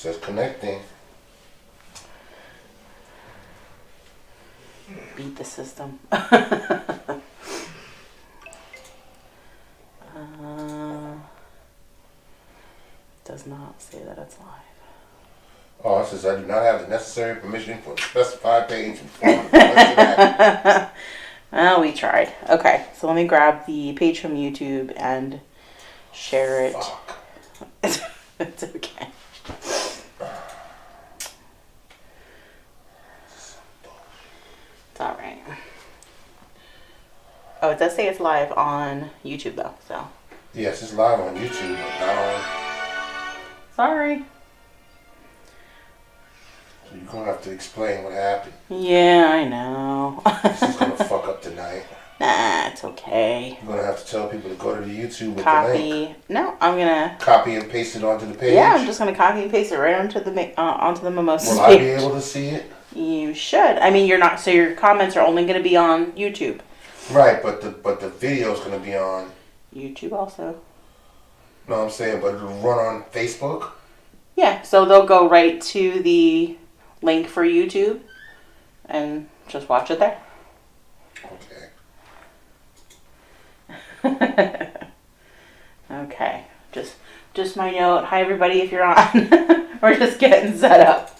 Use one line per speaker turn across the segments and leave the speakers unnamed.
says connecting.
Beat the system. Does not say that it's live.
Oh, it says I do not have the necessary permission for the specified page.
Well, we tried. Okay, so let me grab the page from YouTube and share it.
Fuck.
It's okay. It's alright. Oh, it does say it's live on YouTube though, so.
Yes, it's live on YouTube, but not on.
Sorry.
So you're gonna have to explain what happened.
Yeah, I know.
This is gonna fuck up tonight.
Nah, it's okay.
You're gonna have to tell people to go to the YouTube with the link.
Copy. No, I'm gonna
Copy and paste it onto the page.
Yeah, I'm just gonna copy and paste it right onto the Mimosas
Will I be
page.
able to see it?
You should. I mean, you're not. So your comments are only gonna be on YouTube.
Right, but the video's gonna be on.
YouTube also.
No, I'm saying, but it'll run on Facebook.
Yeah, so they'll go right to the link for YouTube and just watch it there.
Okay.
Okay. Just my note. Hi everybody if you're on. We're just getting set up.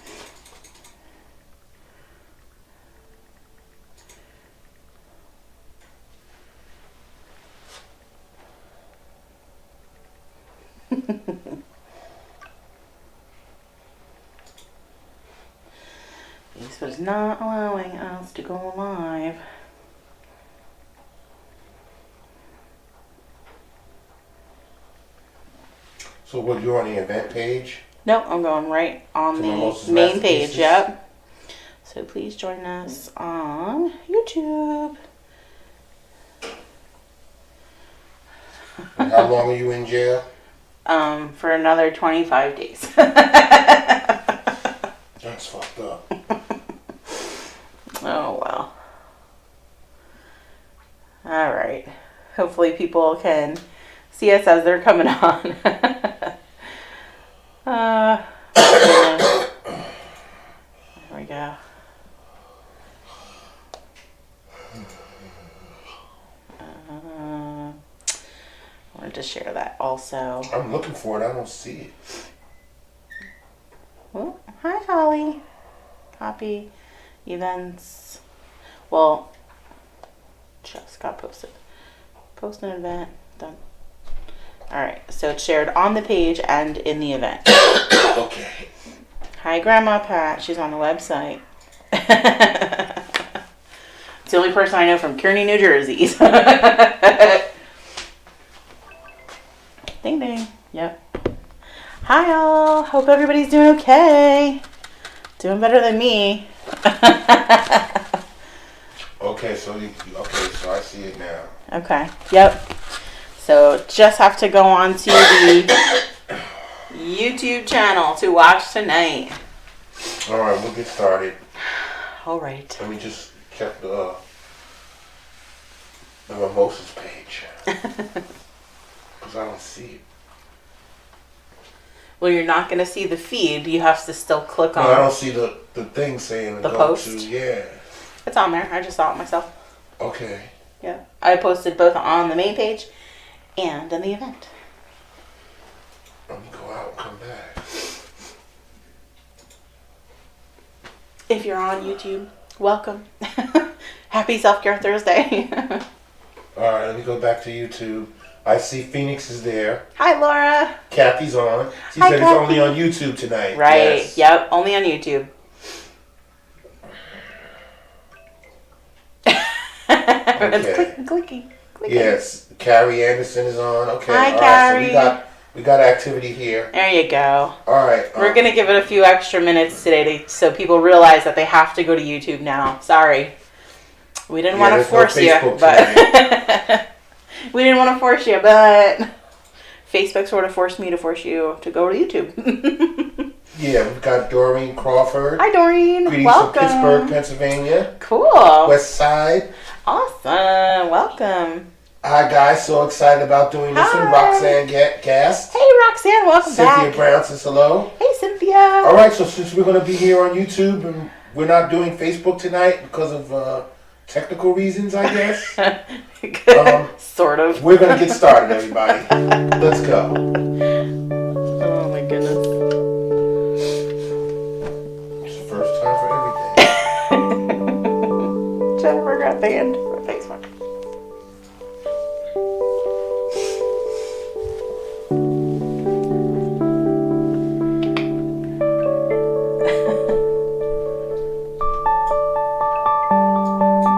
Facebook is not allowing us to go live.
So what, you're on the event page?
No, I'm going right on
To
the
Mimosas
main page,
Masterpieces?
yep. So please join us on YouTube.
And how long are you in jail?
For another 25 days.
That's fucked up.
Oh, well. All right. Hopefully people can see us as they're coming on. Yeah. There we go. I wanted to share that also.
I'm looking for it. I don't see it.
Oh, hi, Holly. Copy events. Well, just got posted. Post an event. Done. All right. So it's shared on the page and in the event.
Okay.
Hi, Grandma Pat. She's on the website. It's the only person I know from Kearney, New Jersey. Ding ding. Yep. Hi all. Hope everybody's doing okay. Doing better than me.
Okay, so I see it now.
Okay. Yep. So just have to go on to the YouTube channel to watch tonight.
All right, we'll get started.
All right.
Let me just check the Mimosas page. Because I don't see it.
Well, you're not going to see the feed. You have to still click on.
No, I don't see the thing saying
The
go
post?
to, yeah.
It's on there. I just saw it myself.
Okay.
Yeah. I posted both on the main page and in the event.
Let me go out and come back.
If you're on YouTube, welcome. Happy Self-Care Thursday.
All right, let me go back to YouTube. I see Phoenix is there.
Hi, Laura.
Kathy's on. She
Hi,
said
Kathy.
it's only on YouTube tonight.
Right.
Yes.
Yep. Only on YouTube.
Okay.
It's clicky.
Yes, Carrie Anderson is on. Okay.
Hi,
all
Carrie.
right, so we got activity here.
There you go.
All right.
We're going to give it a few extra minutes today so people realize that they have to go to YouTube now. Sorry. We didn't want to
there's no
force you,
Facebook
but we didn't want to force you, but Facebook sort of forced me to force you to go to YouTube.
Yeah, we've got Doreen Crawford.
Hi, Doreen.
Greetings
Welcome.
from Pittsburgh, Pennsylvania.
Cool.
West Side.
Awesome. Welcome.
Hi, guys. So excited about doing this one.
Hi.
Roxanne Cast.
Hey, Roxanne. Welcome
Cynthia
back.
Brown says hello.
Hey, Cynthia. ya.
All right, so since we're going to be here on YouTube and we're not doing Facebook tonight because of technical reasons, I guess,
Sort of.
we're going to get started, everybody. Let's go.
Oh my goodness.
It's the first time for everything.
Jennifer got banned from Facebook.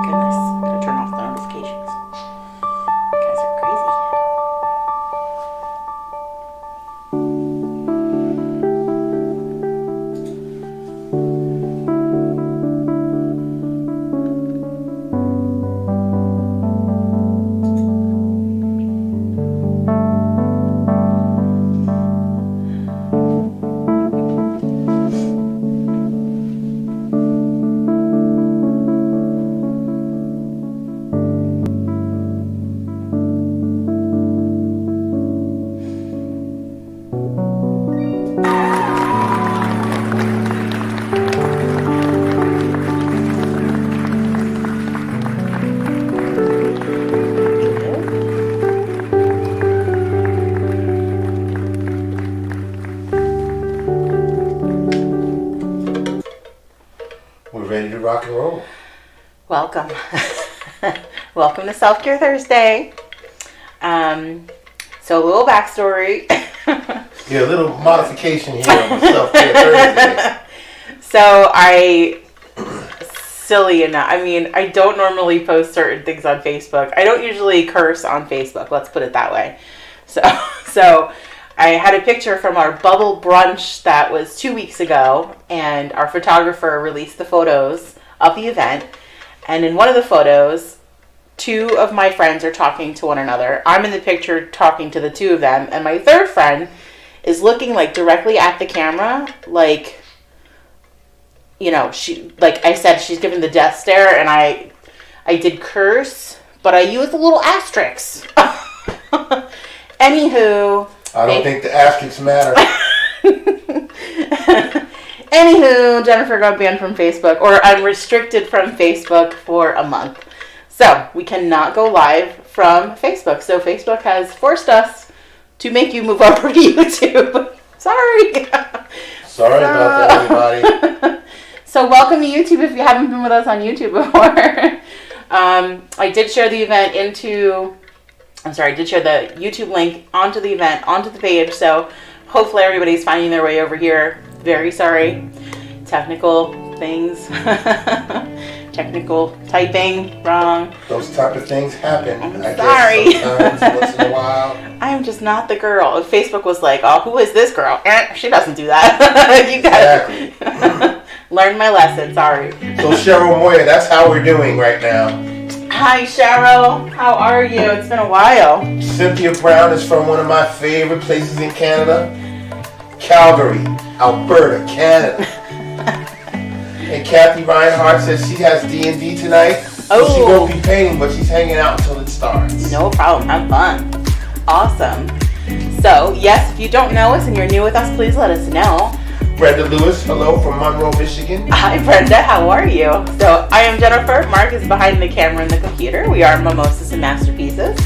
Goodness, gotta turn off the notifications. You guys are crazy.
We're ready to rock and roll.
Welcome. Welcome to Self Care Thursday. So a little backstory.
Yeah, a little modification here on the Self-Care Thursday.
So silly enough, I mean, I don't normally post certain things on Facebook. I don't usually curse on Facebook, let's put it that way. So I had a picture from our bubble brunch that was 2 weeks ago, and our photographer released the photos of the event. And in one of the photos, two of my friends are talking to one another. I'm in the picture talking to the two of them, and my third friend is looking like directly at the camera, like, you know, she, like I said, she's giving the death stare, and I did curse, but I used a little asterisk. Anywho,
I don't think the asterisks matter.
Anywho, Jennifer got banned from Facebook, or I'm restricted from Facebook for a month. So we cannot go live from Facebook. So Facebook has forced us to make you move over to YouTube. Sorry.
Sorry about that, everybody.
So welcome to YouTube if you haven't been with us on YouTube before. I did share the event I did share the YouTube link onto the event, onto the page. So hopefully everybody's finding their way over here. Very sorry. Technical things. Technical typing wrong.
Those type of things happen. I
sorry.
guess sometimes, once in a while.
I'm just not the girl. If Facebook was like, oh, who is this girl? She doesn't do that. You gotta learn my lesson. Sorry.
So Cheryl Moyer, that's how we're doing right now.
Hi, Cheryl. How are you? It's been a while.
Cynthia Brown is from one of my favorite places in Canada, Calgary, Alberta, Canada. And Kathy Reinhardt says she has D&D tonight, so she won't be painting, but she's hanging out until it starts.
No problem. Have fun. Awesome. So, yes, if you don't know us and you're new with us, please let us know.
Brenda Lewis, hello from Monroe, Michigan.
Hi, Brenda. How are you? So, I am Jennifer. Mark is behind the camera and the computer. We are Mimosas and Masterpieces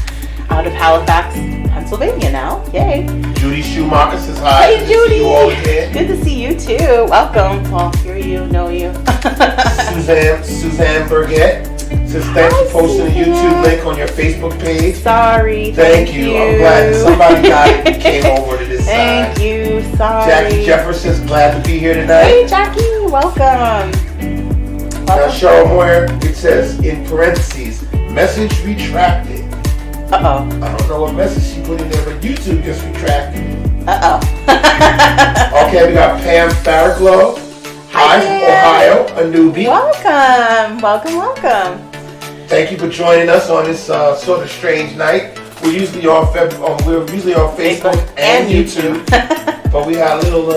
out of Halifax, Pennsylvania now. Yay.
Judy Schumacher says hi.
Hey,
Good to see
Judy.
you all again.
Good to see you, too. Welcome. Well, hear you, know you.
Suzanne Burgett says thanks for posting the YouTube link on your Facebook page.
Sorry.
Thank you. I'm glad somebody got it and came over to this side.
Thank you. Sorry.
Jackie Jefferson's glad to be here tonight.
Hey, Jackie. Welcome.
Now, Cheryl Moyer, it says in parentheses, message retracted.
Uh-oh.
I don't know what message she put in there, but YouTube just retracted it.
Uh-oh.
Okay, we got Pam Farraglow. Hi from Ohio, a newbie.
Welcome. Welcome.
Thank you for joining us on this sort of strange night. We're usually on Facebook and YouTube, but we had a little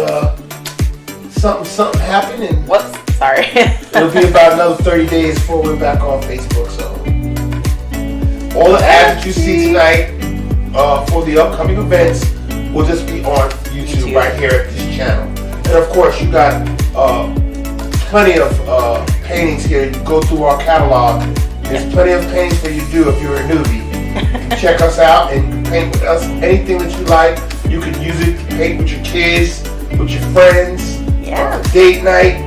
something happen, and
Whoops. Sorry.
it'll be about another 30 days before we're back on Facebook. So all the ads that you see tonight for the upcoming events will just be on YouTube right here at this channel. And of course, you got plenty of paintings here. You go through our catalog. There's plenty of paintings for you to do if you're a newbie. You can check us out and paint with us. Anything that you like, you can use it to paint with your kids, with your friends, on a date night.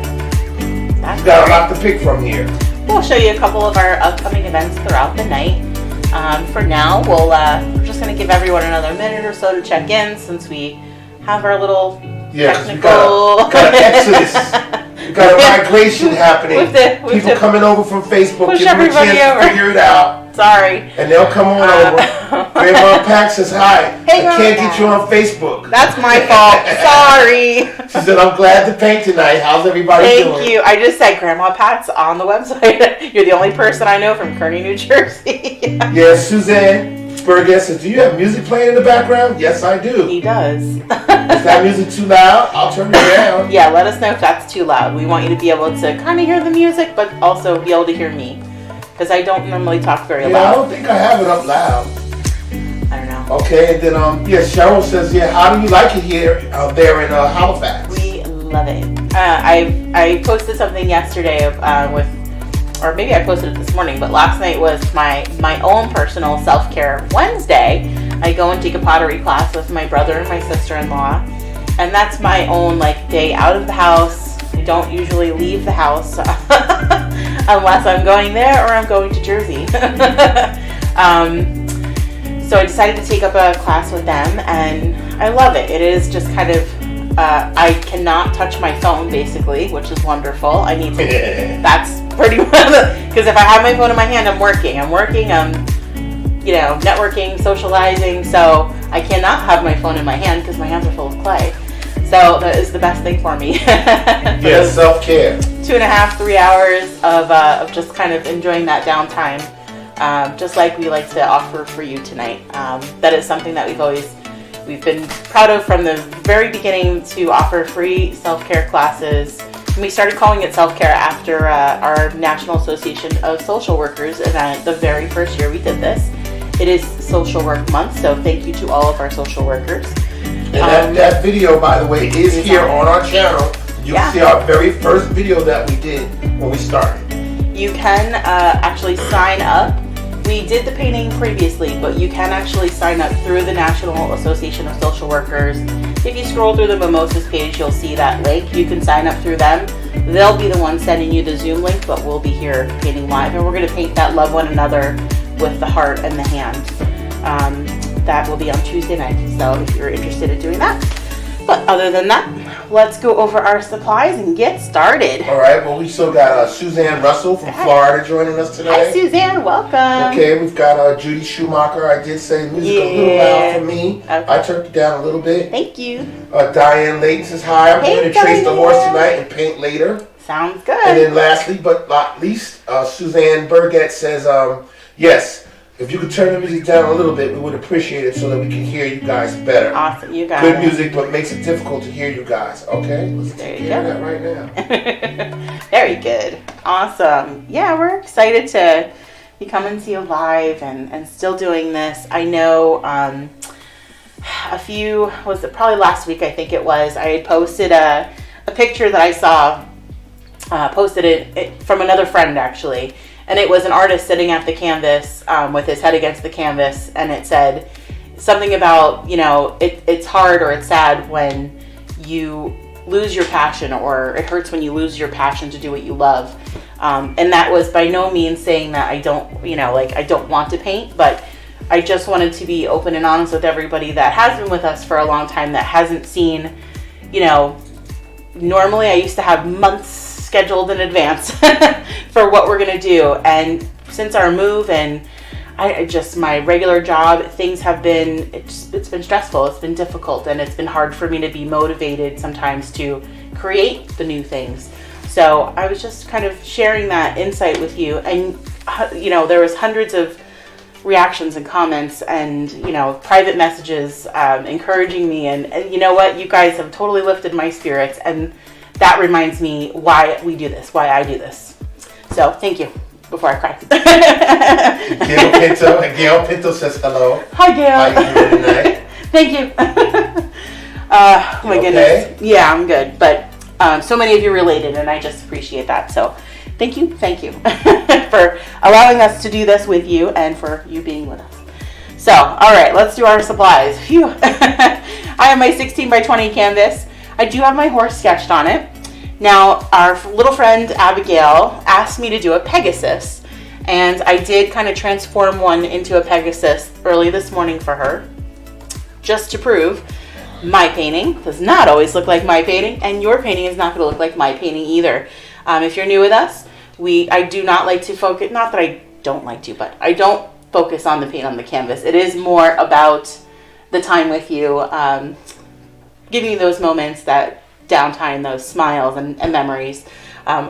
You got a lot to pick from here.
We'll show you a couple of our upcoming events throughout the night. For now, we're just going to give everyone another minute or so to check in since we have our little technical...
we got an exodus. We got a migration happening. People coming over from Facebook, giving them a chance to figure it out.
Sorry.
And they'll come on over. Grandma Pack says hi.
Hey,
I can't get you on Facebook.
That's my fault. Sorry.
She said, I'm glad to paint tonight. How's everybody doing?
Thank you. I just said Grandma Pat's on the website. You're the only person I know from Kearney, New Jersey.
Yes, Suzanne Burgess says, do you have music playing in the background? Yes, I do.
He does.
Is that music too loud? I'll turn it down.
Yeah, let us know if that's too loud. We want you to be able to kind of hear the music, but also be able to hear me. Because I don't normally talk very loud.
I don't think I have it up loud.
I don't know.
Okay, and then Cheryl says, how do you like it here there in Halifax?
We love it. I posted something yesterday or maybe I posted it this morning, but last night was my own personal self-care Wednesday. I go and take a pottery class with my brother and my sister-in-law, and that's my own day out of the house. I don't usually leave the house unless I'm going there or I'm going to Jersey. So I decided to take up a class with them, and I love it. It is just kind of, I cannot touch my phone basically, which is wonderful. I need to, that's pretty much, because if I have my phone in my hand, I'm working, networking, socializing, so I cannot have my phone in my hand because my hands are full of clay. So that is the best thing for me.
Yeah, self-care.
2.5, 3 hours of just kind of enjoying that downtime, just like we like to offer for you tonight. That is something that we've been proud of from the very beginning, to offer free self-care classes. And we started calling it self-care after our National Association of Social Workers event the very first year we did this. It is Social Work Month, so thank you to all of our social workers.
And that video, by the way, is here on our channel. You can see our very first video that we did when we started.
You can actually sign up. We did the painting previously, but you can actually sign up through the National Association of Social Workers. If you scroll through the Mimosas page, you'll see that link. You can sign up through them. They'll be the ones sending you the Zoom link, but we'll be here painting live. And we're going to paint that Love One Another with the heart and the hand. That will be on Tuesday night, so if you're interested in doing that. But other than that, let's go over our supplies and get started.
All right, well, we still got Suzanne Russell from Florida joining us today.
Hi, Suzanne. Welcome.
Okay, we've got Judy Schumacher. I did say music a little loud for me. Okay. I turned it down a little bit.
Thank you.
Diane Layton says hi. I'm going to trace the horse tonight and paint later.
Sounds good.
And then lastly, but not least, Suzanne Burgett says, yes, if you could turn the music down a little bit, we would appreciate it so that we can hear you guys better.
Awesome, you got
Good music, but makes it difficult to hear you guys. Okay, let's hear that right now.
Very good. Awesome. Yeah, we're excited to be coming to you live and still doing this. I know probably last week, I think it was, I had posted a picture that I saw, posted it from another friend actually. And it was an artist sitting at the canvas with his head against the canvas, and it said something about, it's hard or it's sad when you lose your passion, or it hurts when you lose your passion to do what you love. And that was by no means saying that I don't want to paint, but I just wanted to be open and honest with everybody that has been with us for a long time that hasn't seen, normally I used to have months scheduled in advance for what we're gonna do, and since our move and my regular job, things have been, it's been stressful, it's been difficult, and it's been hard for me to be motivated sometimes to create the new things. So I was just kind of sharing that insight with you, and there was hundreds of reactions and comments and private messages encouraging me, and you know what, you guys have totally lifted my spirits, and that reminds me why we do this, why I do this. So thank you. Before I cry.
Gail Pinto says hello.
Hi, Gail.
How are you doing tonight?
Thank you. Oh my
You
goodness.
okay?
Yeah, I'm good. But so many of you related, and I just appreciate that. So thank you for allowing us to do this with you and for you being with us. So, all right, let's do our supplies. Phew. I have my 16 by 20 canvas. I do have my horse sketched on it. Now, our little friend Abigail asked me to do a Pegasus, and I did kind of transform one into a Pegasus early this morning for her, just to prove my painting does not always look like my painting, and your painting is not going to look like my painting either. If you're new with us, I do not like to focus, not that I don't like to, but I don't focus on the paint on the canvas. It is more about the time with you, giving you those moments, that downtime, those smiles and memories.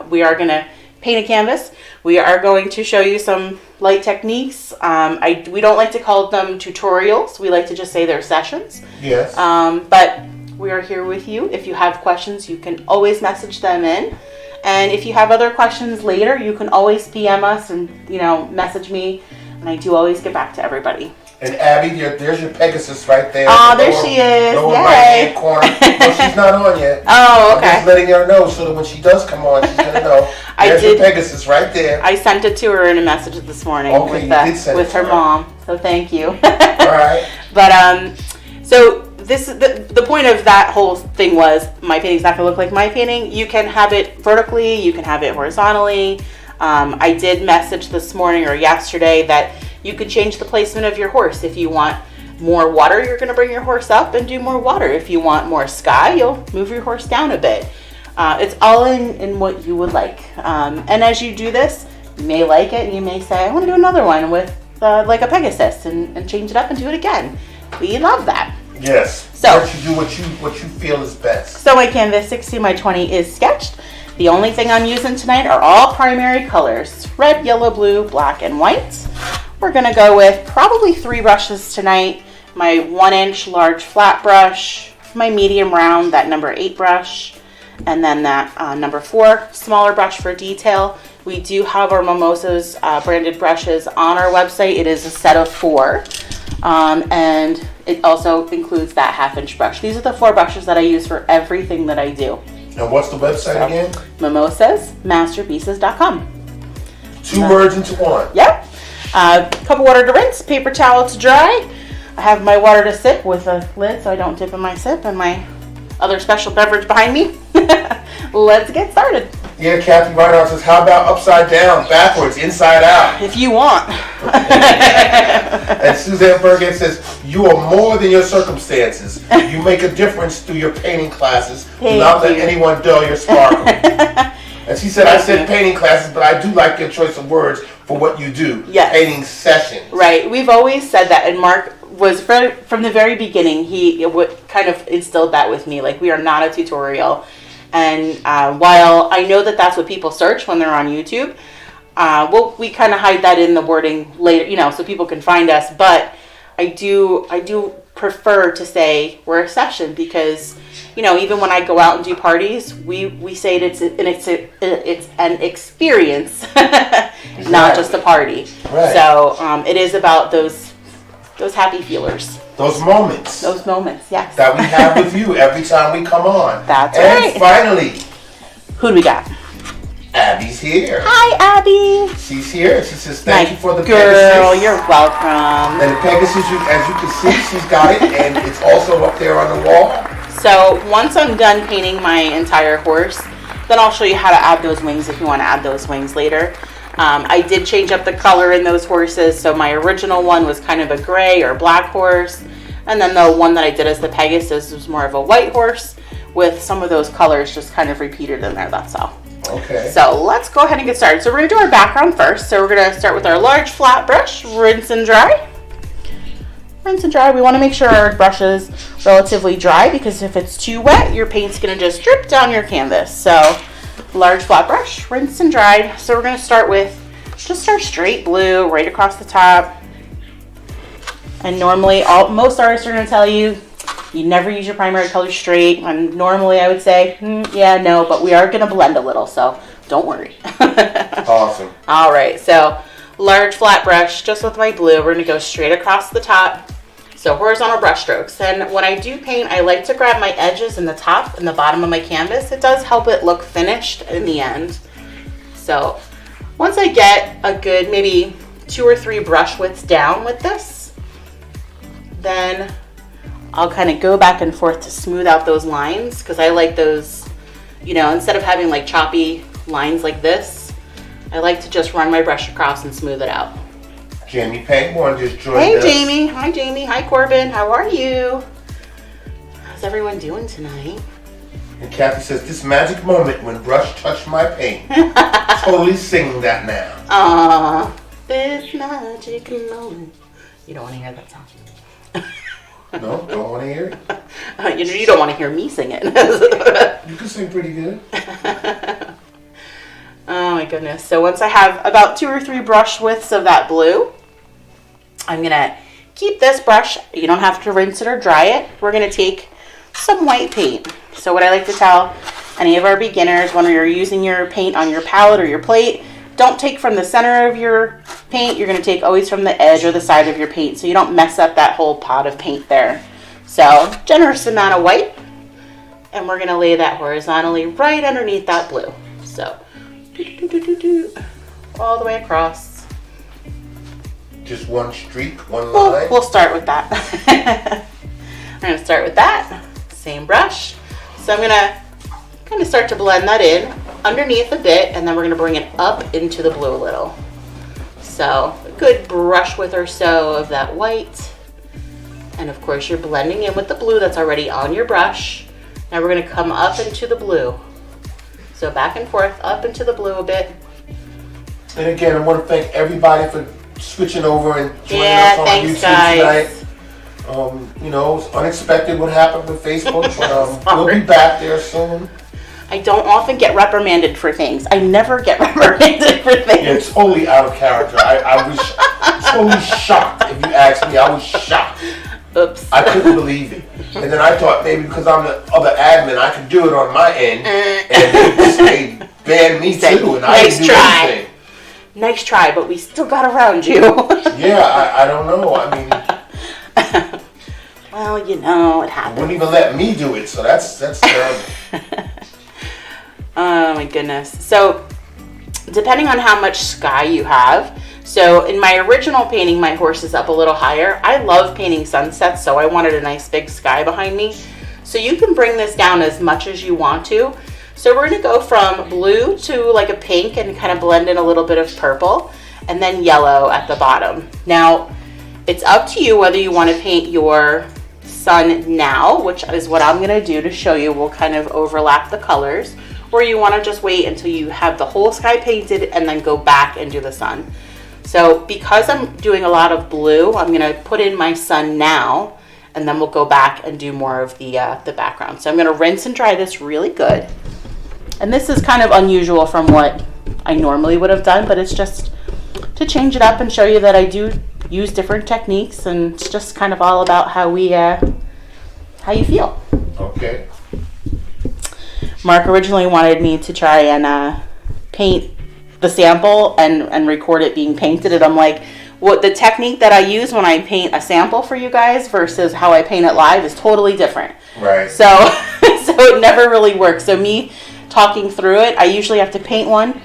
We are going to paint a canvas. We are going to show you some light techniques. We don't like to call them tutorials. We like to just say they're sessions.
Yes.
But we are here with you. If you have questions, you can always message them in. And if you have other questions later, you can always PM us and, message me. And I do always get back to everybody.
And Abby, there's your Pegasus right there.
Oh, there she is.
Lower
Yay.
right-hand corner. No, she's not on yet.
Oh, okay.
I'm just letting her know so that when she does come on, she's going to know. There's your Pegasus right there.
I sent it to her in a message this morning with her mom. So thank you.
All right.
But so this the point of that whole thing was my painting's not going to look like my painting. You can have it vertically. You can have it horizontally. I did message this morning or yesterday that you could change the placement of your horse. If you want more water, you're going to bring your horse up and do more water. If you want more sky, you'll move your horse down a bit. It's all in what you would like. And as you do this, you may like it and you may say, I want to do another one with like a Pegasus and change it up and do it again. We love that.
Yes.
So
let you do what you feel is best.
So my canvas 16 by 20 is sketched. The only thing I'm using tonight are all primary colors: red, yellow, blue, black, and white. We're gonna go with probably 3 brushes tonight. My 1-inch large flat brush, my medium round, that number 8 brush, and then that number 4 smaller brush for detail. We do have our Mimosas branded brushes on our website. It is a set of 4. And it also includes that 1/2-inch brush. These are the 4 brushes that I use for everything that I do.
And what's the website again?
mimosasmasterpieces.com.
2 words into one.
Yep. Cup of water to rinse, paper towel to dry. I have my water to sip with a lid so I don't dip in my sip, and my other special beverage behind me. Let's get started.
Yeah, Kathy Reinhardt says, how about upside down, backwards, inside out?
If you want.
And Suzanne Bergen says, you are more than your circumstances. You make a difference through your painting classes. Do not let anyone dull your sparkle. And she said, I said painting classes, but I do like your choice of words for what you do.
Yes.
Painting sessions.
Right. We've always said that, and Mark was from the very beginning, he kind of instilled that with me. Like, we are not a tutorial. And while I know that that's what people search when they're on YouTube, we kind of hide that in the wording later, so people can find us. But I do prefer to say we're a session because, even when I go out and do parties, we say it's an experience,
Exactly.
not just a party.
Right.
So it is about those happy feelers.
Those moments.
Those moments, yes.
That we have with you every time we come on.
That's
and
right.
And finally,
who do we got?
Abby's here.
Hi, Abby.
She's here. She says, thank you for the
girl,
Pegasus.
You're welcome.
And the Pegasus, as you can see, she's got it, and it's also up there on the wall.
So once I'm done painting my entire horse, then I'll show you how to add those wings if you want to add those wings later. I did change up the color in those horses. So my original one was kind of a gray or black horse. And then the one that I did as the Pegasus was more of a white horse with some of those colors just kind of repeated in there, that's all.
Okay.
So let's go ahead and get started. So we're going to do our background first. So we're going to start with our large flat brush, rinse and dry. Rinse and dry. We want to make sure our brush is relatively dry because if it's too wet, your paint's going to just drip down your canvas. So large flat brush, rinse and dry. So we're going to start with just our straight blue right across the top. And normally, most artists are going to tell you, you never use your primary color straight. And normally I would say, yeah, no, but we are going to blend a little, so don't worry.
Awesome.
All right, so large flat brush, just with my blue, we're going to go straight across the top. So horizontal brush strokes. And when I do paint, I like to grab my edges in the top and the bottom of my canvas. It does help it look finished in the end. So once I get a good maybe 2 or 3 brush widths down with this, then I'll kind of go back and forth to smooth out those lines, because I like those, you know, instead of having like choppy lines like this, I like to just run my brush across and smooth it out.
Jamie Pangborn just joined
Hey
us.
Jamie, hi Jamie, hi Corbin, how are you? How's everyone doing tonight?
And Kathy says, this magic moment when brush touched my paint. Totally sing that now.
Aww, this magic moment. You don't want to hear that song.
No, don't want to hear it.
You don't want to hear me sing it.
You can sing pretty good.
Oh my goodness. So once I have about 2 or 3 brush widths of that blue, I'm going to keep this brush. You don't have to rinse it or dry it. We're going to take some white paint. So what I like to tell any of our beginners when you're using your paint on your palette or your plate, don't take from the center of your paint. You're going to take always from the edge or the side of your paint so you don't mess up that whole pot of paint there. So generous amount of white, and we're going to lay that horizontally right underneath that blue. So all the way across.
Just one streak, one line.
We'll start with that. I'm going to start with that. Same brush. So I'm going to kind of start to blend that in underneath a bit, and then we're going to bring it up into the blue a little. So a good brush width or so of that white. And of course you're blending in with the blue that's already on your brush. Now we're going to come up into the blue. So back and forth, up into the blue a bit.
And again, I want to thank everybody for switching over and joining us on
thanks,
YouTube
guys.
tonight. You know, it's unexpected what happened with Facebook, but we'll
Sorry.
be back there soon.
I don't often get reprimanded for things. I never get reprimanded for things.
Yeah, it's totally out of character. I was totally shocked. If you ask me, I was shocked.
Oops.
I couldn't believe it. And then I thought maybe because I'm the other admin, I could do it on my end. And they banned me too, and I
Nice
didn't do
try.
anything.
Nice try, but we still got around you.
Yeah, I don't know. I mean,
Well, you know, it
they
happens.
wouldn't even let me do it, so that's terrible.
Oh my goodness. So depending on how much sky you have, so in my original painting, my horse is up a little higher. I love painting sunsets, so I wanted a nice big sky behind me. So you can bring this down as much as you want to. So we're gonna go from blue to like a pink and kind of blend in a little bit of purple, and then yellow at the bottom. Now, it's up to you whether you want to paint your sun now, which is what I'm gonna do to show you. We'll kind of overlap the colors, or you want to just wait until you have the whole sky painted and then go back and do the sun. So because I'm doing a lot of blue, I'm gonna put in my sun now, and then we'll go back and do more of the background. So I'm gonna rinse and dry this really good. And this is kind of unusual from what I normally would have done, but it's just to change it up and show you that I do use different techniques, and it's just kind of all about how you feel.
Okay.
Mark originally wanted me to try and paint the sample and record it being painted, and I'm like, what the technique that I use when I paint a sample for you guys versus how I paint it live is totally different.
Right.
So it never really works. So me talking through it, I usually have to paint one,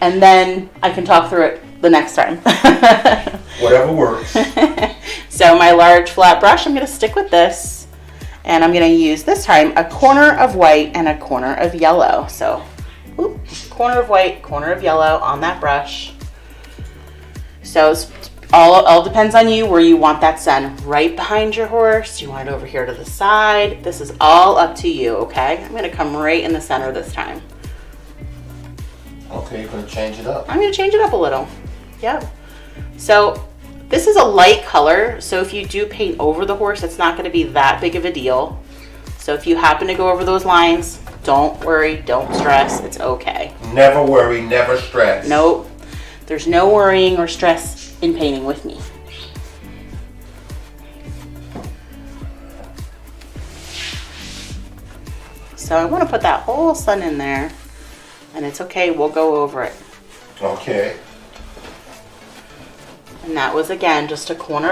and then I can talk through it the next time.
Whatever works.
So my large flat brush, I'm going to stick with this, and I'm going to use this time a corner of white and a corner of yellow. So corner of white, corner of yellow on that brush. So it's all depends on you where you want that sun. Right behind your horse, you want it over here to the side. This is all up to you, okay? I'm going to come right in the center this time.
Okay, you're going to change it up.
I'm going to change it up a little. Yep. So this is a light color, so if you do paint over the horse, it's not going to be that big of a deal. So if you happen to go over those lines, don't worry, don't stress, it's okay.
Never worry, never stress.
Nope, there's no worrying or stress in painting with me. So I want to put that whole sun in there, and it's okay, we'll go over it.
Okay.
And that was, again, just a corner